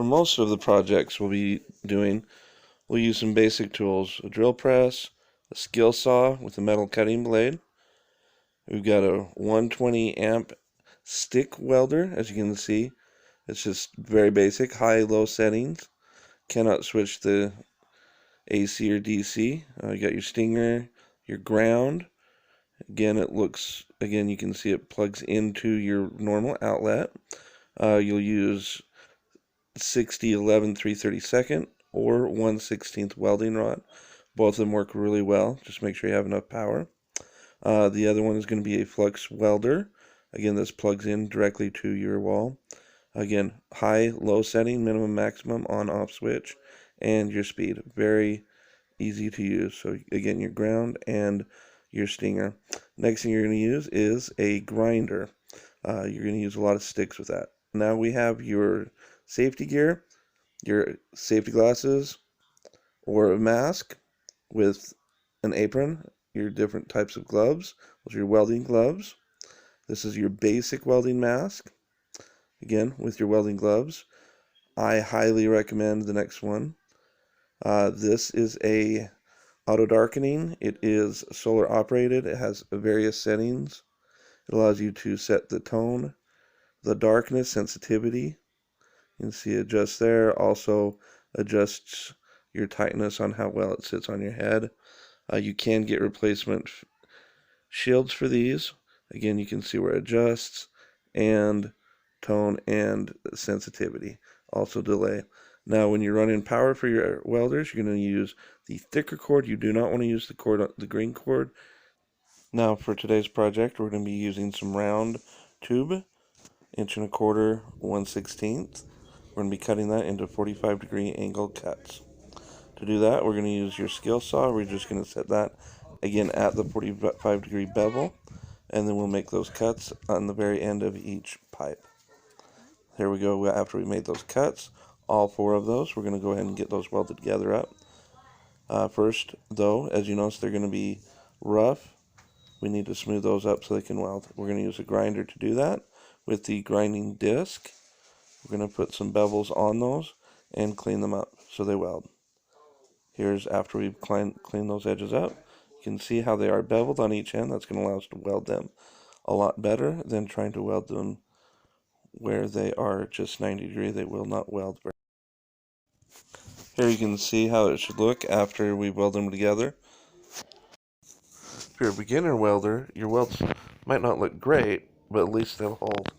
most of the projects we'll be doing, we'll use some basic tools: a drill press, a skill saw with a metal cutting blade. We've got a 120 amp stick welder, as you can see. It's just very basic, high-low settings. Cannot switch the AC or DC. You got your stinger, your ground. Again, you can see it plugs into your normal outlet. You'll use 6011 3/32 or 1/16 welding rod. Both of them work really well. Just make sure you have enough power. The other one is going to be a flux welder. Again, this plugs in directly to your wall. Again, high, low setting, minimum, maximum, on, off switch, and your speed. Very easy to use. So again, your ground and your stinger. Next thing you're going to use is a grinder. You're going to use a lot of sticks with that. Now we have your safety gear, your safety glasses, or a mask with an apron, your different types of gloves. Those are your welding gloves. This is your basic welding mask. Again, with your welding gloves. I highly recommend the next one. This is a auto darkening. It is solar operated. It has various settings. It allows you to set the tone, the darkness, sensitivity. You can see adjust there. Also adjusts your tightness on how well it sits on your head. You can get replacement shields for these. Again, you can see where it adjusts, and tone and sensitivity. Also delay. Now, when you're running power for your welders, you're going to use the thicker cord. You do not want to use the green cord. Now, for today's project, we're going to be using some round tube, 1.25 inch, 1/16. We're going to be cutting that into 45-degree angle cuts. To do that, we're going to use your skill saw. We're just going to set that, again, at the 45-degree bevel, and then we'll make those cuts on the very end of each pipe. Here we go. After we made those cuts, all 4 of those, we're going to go ahead and get those welded together up. First, though, as you notice, they're going to be rough. We need to smooth those up so they can weld. We're going to use a grinder to do that. With the grinding disc, we're going to put some bevels on those and clean them up so they weld. Here's after we've cleaned those edges up. You can see how they are beveled on each end. That's going to allow us to weld them a lot better than trying to weld them where they are just 90 degrees. They will not weld very well. Here you can see how it should look after we weld them together. If you're a beginner welder, your welds might not look great, but at least they'll hold.